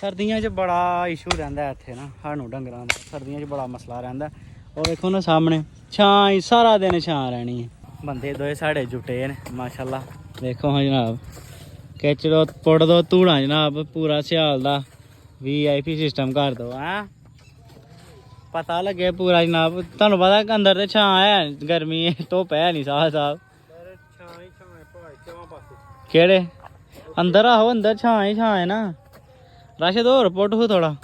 ਸਰਦੀਆਂ 'ਚ ਬੜਾ ਇਸ਼ੂ ਰਹਿੰਦਾ ਇੱਥੇ ਨਾ ਸਾਨੂੰ ਡੰਗਰਾਂ ਦਾ। ਸਰਦੀਆਂ 'ਚ ਬੜਾ ਮਸਲਾ ਰਹਿੰਦਾ। ਉਹ ਵੇਖੋ ਨਾ ਸਾਹਮਣੇ ਛਾਂ ਹੀ ਸਾਰਾ ਦਿਨ ਛਾਂ ਰਹਿਣੀ ਹੈ। ਬੰਦੇ ਦੋਏ ਸਾਡੇ ਜੁਟੇ ਨੇ ਮਾਸ਼ਾਅੱਲਾ। ਦੇਖੋ ਹਾਂ ਜਨਾਬ, ਖਿੱਚ ਲੋ ਪੁੱਟ ਦੋ ਧੂੜਾਂ ਜਨਾਬ। ਪੂਰਾ ਸਿਆਲ ਦਾ VIP ਸਿਸਟਮ ਕਰ ਦੋ ਹੈਂ। ਪਤਾ ਲੱਗੇ ਪੂਰਾ ਜਨਾਬ। ਤੁਹਾਨੂੰ ਪਤਾ ਅੰਦਰ ਤੇ ਛਾਂ ਹੈ, ਗਰਮੀ ਹੈ, ਧੁੱਪ ਹੈ ਨਹੀਂ ਸਾਹ ਸਾਹਿਬ। ਕਿਹੜੇ ਅੰਦਰ ਆਹੋ, ਅੰਦਰ ਛਾਂ ਹੀ ਛਾਂ ਹੈ ਨਾ। ਰਾਸ਼ਦ ਹੋਰ ਪੁੱਟ ਹੋ ਥੋੜਾ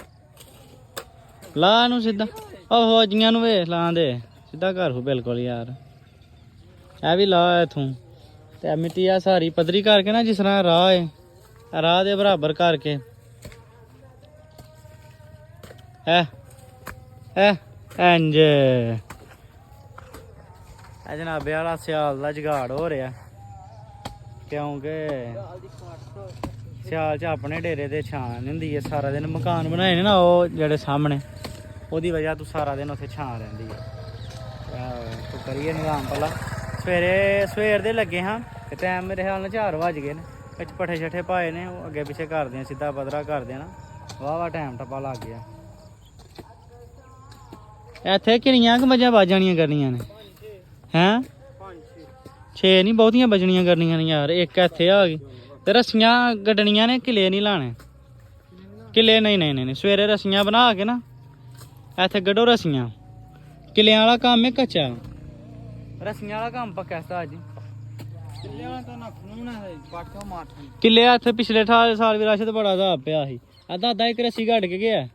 ਲਾ ਨੂੰ ਸਿੱਧਾ। ਉਹ ਫੌਜੀਆਂ ਨੂੰ ਵੇਖ ਲਾਂ ਦੇ ਸਿੱਧਾ ਘਰ ਹੋ ਬਿਲਕੁਲ ਯਾਰ। ਇਹ ਵੀ ਲਾ ਇਥੋਂ ਤੇ ਮਿੱਟੀ ਆ ਸਾਰੀ ਪੱਧਰੀ ਕਰਕੇ ਨਾ, ਜਿਸ ਤਰ੍ਹਾਂ ਰਾਹ ਹੈ ਰਾਹ ਦੇ ਬਰਾਬਰ ਕਰਕੇ ਇੰਜ ਇਹ ਜਨਾਬੇ ਵਾਲਾ ਸਿਆਲ ਦਾ ਜੁਗਾੜ ਹੋ ਰਿਹਾ, ਕਿਉਂਕਿ ਸਿਆਲ 'ਚ ਆਪਣੇ ਡੇਰੇ ਤੇ ਛਾਂ ਨਹੀਂ ਹੁੰਦੀ ਹੈ। ਸਾਰਾ ਦਿਨ ਮਕਾਨ ਬਣਾਏ ਨੇ ਨਾ ਉਹ ਜਿਹੜੇ ਸਾਹਮਣੇ, ਉਹਦੀ ਵਜ੍ਹਾ ਤੋਂ ਸਾਰਾ ਦਿਨ ਉੱਥੇ ਛਾਂ ਰਹਿੰਦੀ ਹੈ। ਤੂੰ ਕਰੀਏ ਨਿਜ਼ਾਮ ਪਹਿਲਾਂ। ਸਵੇਰ ਦੇ ਲੱਗੇ ਹਾਂ ਤੇ ਟਾਈਮ ਮੇਰੇ ਖਿਆਲ ਨਾਲ 4 ਵੱਜ ਗਏ ਨੇ। ਵਿੱਚ ਪੱਠੇ ਛੱਠੇ ਪਾਏ ਨੇ, ਉਹ ਅੱਗੇ ਪਿੱਛੇ ਕਰਦੇ ਆ, ਸਿੱਧਾ ਪੱਧਰਾ ਕਰਦੇ ਆ ਨਾ। ਵਾਹ ਟਾਈਮ ਟੱਪਾ ਲੱਗ ਗਿਆ। ਇੱਥੇ ਕਿੰਨੀਆਂ ਕੁ ਮੱਝਾਂ ਵੱਜ ਜਾਣੀਆਂ ਕਰਨੀਆਂ ਨੇ ਹੈਂ? 6 ਨਹੀਂ ਬਹੁਤੀਆਂ ਵੱਜਣੀਆਂ ਕਰਨੀਆਂ ਨੇ ਯਾਰ। ਇੱਕ ਇੱਥੇ ਆ ਗਈ ਤੇ ਰੱਸੀਆਂ ਗੱਡਣੀਆਂ ਨੇ, ਕਿਲੇ ਨਹੀਂ ਲਾਣੇ। ਕਿਲੇ ਨਹੀਂ ਸਵੇਰੇ ਰੱਸੀਆਂ ਬਣਾ ਕੇ ਨਾ ਇੱਥੇ ਗੱਡੋ ਰੱਸੀਆਂ। ਕਿਲਿਆਂ ਵਾਲਾ ਕੰਮ ਹੈ ਕੱਚਾ, ਰੱਸੀਆਂ ਵਾਲਾ ਕੰਮ ਪੱਕਾ ਅੱਜ। ਕਿੱਲੇ ਇੱਥੇ ਪਿਛਲੇ ਸਾਲ ਵੀ ਰਾਸ਼ਦ ਬੜਾ ਹਿਸਾਬ ਪਿਆ ਸੀ। ਅੱਧਾ ਇੱਕ ਰੱਸੀ ਕੱਢ ਕੇ ਗਿਆ ਹੈ।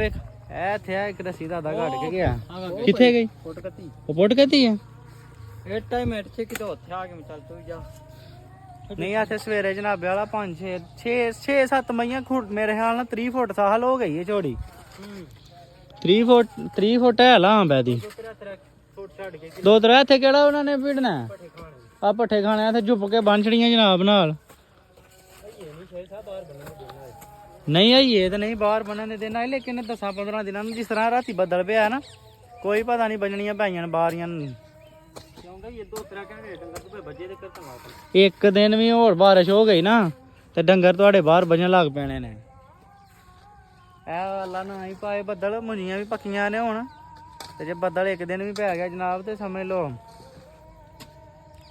ਵੇਖ ਇਹ ਇੱਥੇ ਆ ਇੱਕ ਰੱਸੀ ਦਾ ਕੱਢ ਕੇ ਗਿਆ। ਕਿੱਥੇ ਗਈ? ਉਹ ਪੁੱਟ ਕੱਤੀ ਆ। ਨਹੀਂ ਇੱਥੇ ਸਵੇਰੇ ਜਨਾਬੇ ਵਾਲਾ 5-6 ਮਈਆਂ ਮੇਰੇ ਖਿਆਲ ਨਾਲ 30 ਫੁੱਟ ਸਾਹਲ ਹੋ ਗਈ ਹੈ ਝੋੜੀ। 30 ਫੁੱਟ ਹੈ ਲਾਂ ਬੈਦੀ। ਦੋ ਤਰ੍ਹਾਂ ਇੱਥੇ ਕਿਹੜਾ ਉਹਨਾਂ ਨੇ ਭਿੜਨਾ ਆ ਪੱਠੇ ਖਾਣੇ। ਇੱਥੇ ਝੁੱਪ ਕੇ ਬੰਨ ਛੜੀਆਂ ਜਨਾਬ ਨਾਲ। ਨਹੀਂ ਆਈਏ ਤੇ ਨਹੀਂ ਬਾਹਰ ਬੰਨਣ ਦੇ ਦੇਣਾ, ਲੇਕਿਨ 10-15 ਦਿਨਾਂ ਨੂੰ ਜਿਸ ਤਰ੍ਹਾਂ ਰਾਤੀ ਬੱਦਲ ਪਿਆ ਨਾ, ਕੋਈ ਪਤਾ ਨਹੀਂ ਬਜਣੀਆਂ ਪਾਈਆਂ ਨੇ ਬਾਰੀਆਂ ਨੂੰ। ਇੱਕ ਦਿਨ ਵੀ ਹੋਰ ਬਾਰਿਸ਼ ਹੋ ਗਈ ਨਾ ਤੇ ਡੰਗਰ ਤੁਹਾਡੇ ਬਾਹਰ ਵੱਜਣ ਲੱਗ ਪੈਣੇ ਨੇ। ਇਹ ਅੱਲਾ ਨਾ ਹੀ ਪਾਏ ਬੱਦਲ, ਮੁੰਜੀਆਂ ਵੀ ਪੱਕੀਆਂ ਨੇ ਹੁਣ। ਤੇ ਜੇ ਬੱਦਲ ਇੱਕ ਦਿਨ ਵੀ ਪੈ ਗਿਆ ਜਨਾਬ ਤੇ ਸਮਝ ਲਓ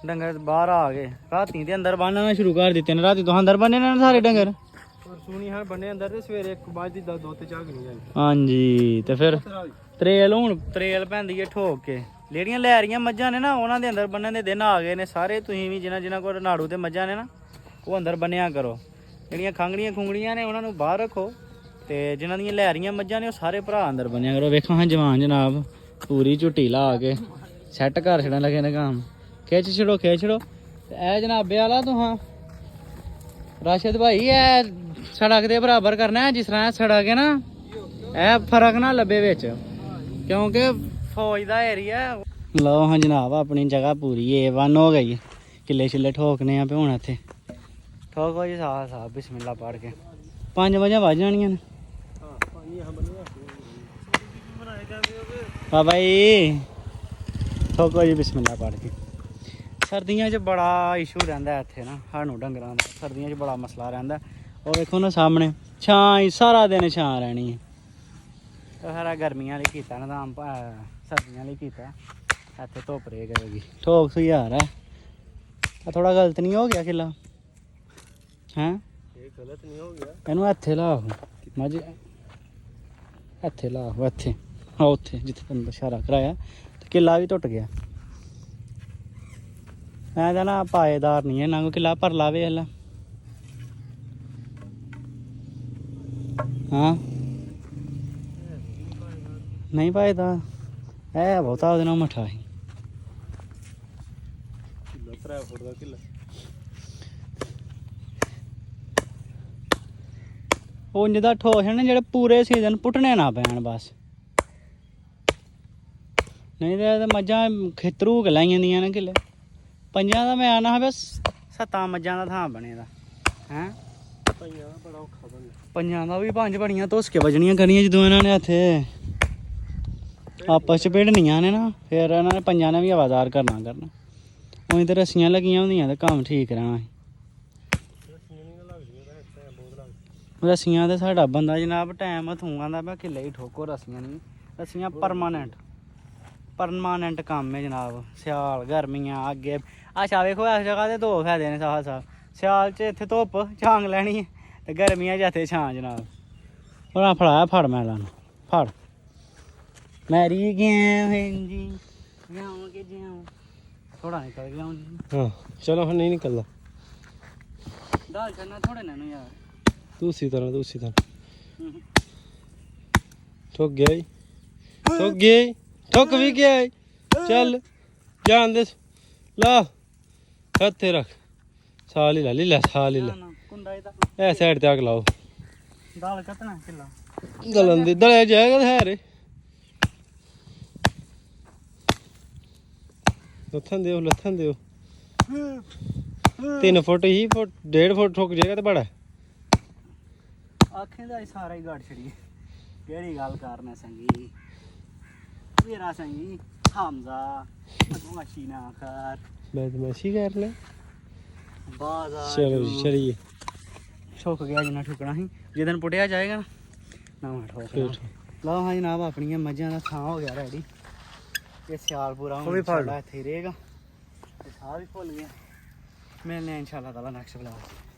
ਡੰਗਰ ਬਾਹਰ ਆ ਗਏ। ਰਾਤੀ ਦੇ ਅੰਦਰ ਬੰਨਣਾ ਸ਼ੁਰੂ ਕਰ ਦਿੱਤੇ ਨੇ। ਰਾਤੀ ਤੋਂ ਅੰਦਰ ਬੰਨੇ ਨੇ ਸਾਰੇ ਡੰਗਰ। ਬੰਨੇ ਅੰਦਰ ਤੇ ਸਵੇਰੇ 1 ਵਜੇ ਦੀ 2 ਤੇ ਝਾਗ ਨਹੀਂ ਜਾਂਦੀ। ਹਾਂਜੀ ਤੇ ਫਿਰ ਤਰੇਲ ਹੁਣ ਤਰੇਲ ਪੈਂਦੀ ਹੈ ਠੋਕ ਕੇ। ਜਿਹੜੀਆਂ ਲੈ ਰਹੀਆਂ ਮੱਝਾਂ ਨੇ ਨਾ, ਉਹਨਾਂ ਦੇ ਅੰਦਰ ਬੰਨਣ ਦੇ ਦਿਨ ਆ ਗਏ ਨੇ ਸਾਰੇ। ਤੁਸੀਂ ਵੀ ਜਿਨ੍ਹਾਂ ਕੋਲ ਨਾੜੂ ਤੇ ਮੱਝਾਂ ਨੇ ਨਾ, ਉਹ ਅੰਦਰ ਬੰਨਿਆ ਕਰੋ। ਜਿਹੜੀਆਂ ਖੰਗੜੀਆਂ ਖੁੰਗੜੀਆਂ ਨੇ ਉਹਨਾਂ ਨੂੰ ਬਾਹਰ ਰੱਖੋ, ਤੇ ਜਿਨ੍ਹਾਂ ਦੀਆਂ ਲੈ ਰਹੀਆਂ ਮੱਝਾਂ ਨੇ ਉਹ ਸਾਰੇ ਭਰਾ ਅੰਦਰ ਬੰਨਿਆ ਕਰੋ। ਵੇਖੋ ਹਾਂ ਜਵਾਨ ਜਨਾਬ ਪੂਰੀ ਝੁੱਟੀ ਲਾ ਕੇ ਸੈੱਟ ਕਰ ਛੱਡਣ ਲੱਗੇ ਨੇ ਕੰਮ। ਖਿੱਚ ਛੜੋ ਇਹ ਜਨਾਬੇ ਵਾਲਾ ਤੂੰ ਹਾਂ ਰਾਸ਼ਦ ਭਾਈ, ਇਹ ਸੜਕ ਦੇ ਬਰਾਬਰ ਕਰਨਾ ਹੈ। ਜਿਸ ਤਰ੍ਹਾਂ ਸੜਕ ਹੈ ਨਾ, ਇਹ ਫਰਕ ਨਾ ਲੱਭੇ ਵਿੱਚ, ਕਿਉਂਕਿ ਫੌਜ ਦਾ ਏਰੀਆ। ਲਓ ਹਾਂ ਜਨਾਬ ਆਪਣੀ ਜਗ੍ਹਾ ਪੂਰੀ A1 ਹੋ ਗਈ। ਕਿੱਲੇ ਛਿੱਲੇ ਠੋਕਨੇ ਆ ਹੁਣ ਇੱਥੇ। ਠੋਕੋ ਜੀ ਸਾਹ ਬਿਸਮਿਲ੍ਲਾ ਪੜ੍ਹ ਕੇ। 5 ਵਜੇ ਵੱਜ ਜਾਣੀਆਂ ਨੇ ਬਾਬਾ ਜੀ। ਠੋਕੋ ਜੀ ਬਿਸਮਿਲ੍ਲਾ ਪੜ੍ਹ ਕੇ। ਸਰਦੀਆਂ 'ਚ ਬੜਾ ਇਸ਼ੂ ਰਹਿੰਦਾ ਇੱਥੇ ਨਾ ਸਾਨੂੰ ਡੰਗਰਾਂ ਦਾ। ਸਰਦੀਆਂ 'ਚ ਬੜਾ ਮਸਲਾ ਰਹਿੰਦਾ। ਉਹ ਵੇਖੋ ਨਾ ਸਾਹਮਣੇ ਛਾਂ ਹੀ ਸਾਰਾ ਦਿਨ ਛਾਂ ਰਹਿਣੀ ਹੈ। ਸਾਰਾ ਗਰਮੀਆਂ ਲਈ ਕੀਤਾ ਨਿਜ਼ਾਮ, ਸਰਦੀਆਂ ਲਈ ਕੀਤਾ। ਇੱਥੇ ਧੁੱਪ ਰੇ ਕਰੇਗੀ। ਠੋਕ ਸੁਝਾਰ ਹੈ। ਥੋੜਾ ਗਲਤ ਨਹੀਂ ਹੋ ਗਿਆ ਕਿੱਲਾ ਹੈਂ? ਗਲਤ ਨਹੀਂ ਹੋ ਗਿਆ। ਇਹਨੂੰ ਇੱਥੇ ਲਾਓ ਮੱਝ, ਇੱਥੇ ਲਾਓ ਇੱਥੇ ਉੱਥੇ ਜਿੱਥੇ ਤੁਹਾਨੂੰ ਇਸ਼ਾਰਾ ਕਰਾਇਆ। ਤੇ ਕਿੱਲਾ ਵੀ ਟੁੱਟ ਗਿਆ। ਮੈਂ ਤਾਂ ਨਾ ਪਾਏਦਾਰ ਨਹੀਂ ਹੈ ਨਾ ਕੋਈ ਕਿੱਲਾ ਭਰ ਲਾਵੇ ਹਲਾ। ਹਾਂ ਨਹੀਂ ਪਾਏਦਾਰ ਇਹ ਬਹੁਤਾ ਉਹਦੇ ਨਾਲ ਮੱਠਾ ਸੀ। ਉਂਝ ਦਾ ਠੋਸ ਨੇ ਜਿਹੜੇ ਪੂਰੇ ਸੀਜ਼ਨ ਪੁੱਟਣੇ ਨਾ ਪੈਣ ਬਸ। ਨਹੀਂ ਤੇ ਮੱਝਾਂ ਖੇਤਰੂ ਕੇ ਲਾਈਆਂ ਦੀਆਂ ਨੇ ਕਿੱਲੇ। 5 ਦਾ ਮੈਂ ਆਣਾ ਬਸ 7 ਮੱਝਾਂ ਦਾ ਥਾਂ ਬਣੇ ਦਾ ਹੈਂ। 5 ਦਾ ਵੀ 5 ਬੜੀਆਂ ਧੁੱਸ ਕੇ ਵੱਜਣੀਆਂ ਕਰਨੀਆਂ ਜਦੋਂ ਇਹਨਾਂ ਨੇ ਇੱਥੇ ਆਪਸ 'ਚ ਭਿੜਨੀਆਂ ਨੇ ਨਾ। ਫਿਰ ਇਹਨਾਂ ਨੇ 5 ਨੇ ਵੀ ਆਵਾਜ਼ਾਰ ਕਰਨਾ। ਉਹੀ ਤਾਂ ਰੱਸੀਆਂ ਲੱਗੀਆਂ ਹੁੰਦੀਆਂ ਤਾਂ ਕੰਮ ਠੀਕ ਰਹਿਣਾ। ਰੱਸੀਆਂ ਤੇ ਸਾਡਾ ਬੰਦਾ ਜਨਾਬ ਟਾਈਮ ਹੱਥੋਂ ਆਂਦਾ ਪਿਆ ਕਿੱਲੇ ਹੀ ਠੋਕੋ ਰੱਸੀਆਂ ਨਹੀਂ। ਰੱਸੀਆਂ ਪਰਮਾਨੈਂਟ ਕੰਮ ਹੈ ਜਨਾਬ। ਸਿਆਲ ਗਰਮੀਆਂ ਅੱਗੇ ਅੱਛਾ ਵੇਖੋ ਇਸ ਜਗ੍ਹਾ ਤੇ ਦੋ ਫਾਇਦੇ ਨੇ ਸਾਹ ਸਿਆਲ 'ਚ ਇੱਥੇ ਧੁੱਪ ਛਾਂਗ ਲੈਣੀ ਹੈ ਤੇ ਗਰਮੀਆਂ 'ਚ ਇੱਥੇ ਛਾਂ ਜਨਾਬ। ਉਹਨਾਂ ਫੜਾਇਆ ਫੜ ਮੈਂ ਲਾਨੂੰ ਫੜ ਮੈਰੀ ਗਿਆ ਜੀ ਜਾਉਂ ਕਿ ਜਾਉਂ ਥੋੜਾ ਨਿਕਲ ਗਿਆ ਹੁਣ। ਹਾਂ ਚਲੋ ਹੁਣ ਨਹੀਂ ਨਿਕਲਦਾ। ਦਾਲ ਕਰਨਾ ਥੋੜੇ ਨਾ ਯਾਰ ਦੂਸਰੀ ਤਰ੍ਹਾਂ ਠੁੱਕ ਗਿਆ ਈ ਠੁੱਕ ਵੀ ਗਿਆ ਈ। ਚੱਲ ਜਾਣ ਦੇ ਲਾ ਹੱਥੇ ਰੱਖ ਸਾਲ ਹੀ ਲੈ ਸਾਲ ਹੀ ਲੈ ਕੁੰਡਾ ਇਹਦਾ ਇਹ ਸਾਈਡ ਤੇ ਅੱਗ ਲਾਓ। ਦਾਲ ਕੱਟਣਾ ਕਿੱਲਾ ਗਲਨ ਦੇ ਦਲਿਆ ਜਾਏਗਾ ਹੈ ਰੇ ਲੱਥਣ ਦਿਓ 3 ਫੁੱਟ ਹੀ 1.5 ਫੁੱਟ ਠੁੱਕ ਜਾਏਗਾ ਤੇ ਬੜਾ ਆਖੇ ਦਾ ਸਾਰਾ ਹੀ ਗੜ ਛੜੀ। ਕਿਹੜੀ ਗੱਲ ਕਰਨਾ ਸੰਗੀ ਮੇਰਾ ਸੰਗੀ ਹਮਜ਼ਾ ਮਸ਼ੀ ਨਾ ਕਰ ਬਦਮਾਸ਼ੀ ਕਰ ਲੈ। ਬਾਜ਼ਾ ਚਲੋ ਜੀ ਚਲੀਏ। ਠੁੱਕ ਗਿਆ ਜਿੰਨਾ ਠੁਕਣਾ ਸੀ ਜਿੱਦਣ ਪੁੱਟਿਆ ਜਾਏਗਾ ਨਾ ਠੋਕ ਲਓ ਹਾਂ ਜਨਾਬ ਆਪਣੀਆਂ ਮੱਝਾਂ ਦਾ ਥਾਂ ਹੋ ਗਿਆ ਰੈਡੀ। ਇਹ ਸਿਆਲ ਪੂਰਾ ਹੁਣ ਇਨਸ਼ਾਅੱਲਾ ਇੱਥੇ ਰਹੇਗਾ ਤੇ ਸਾਹ ਵੀ ਭੁੱਲ ਗਿਆ। ਮਿਲਨੇ ਇਨਸ਼ਾਅੱਲਾ ਤਾਲਾ ਨੈਕਸਟ ਵਲੌਗ।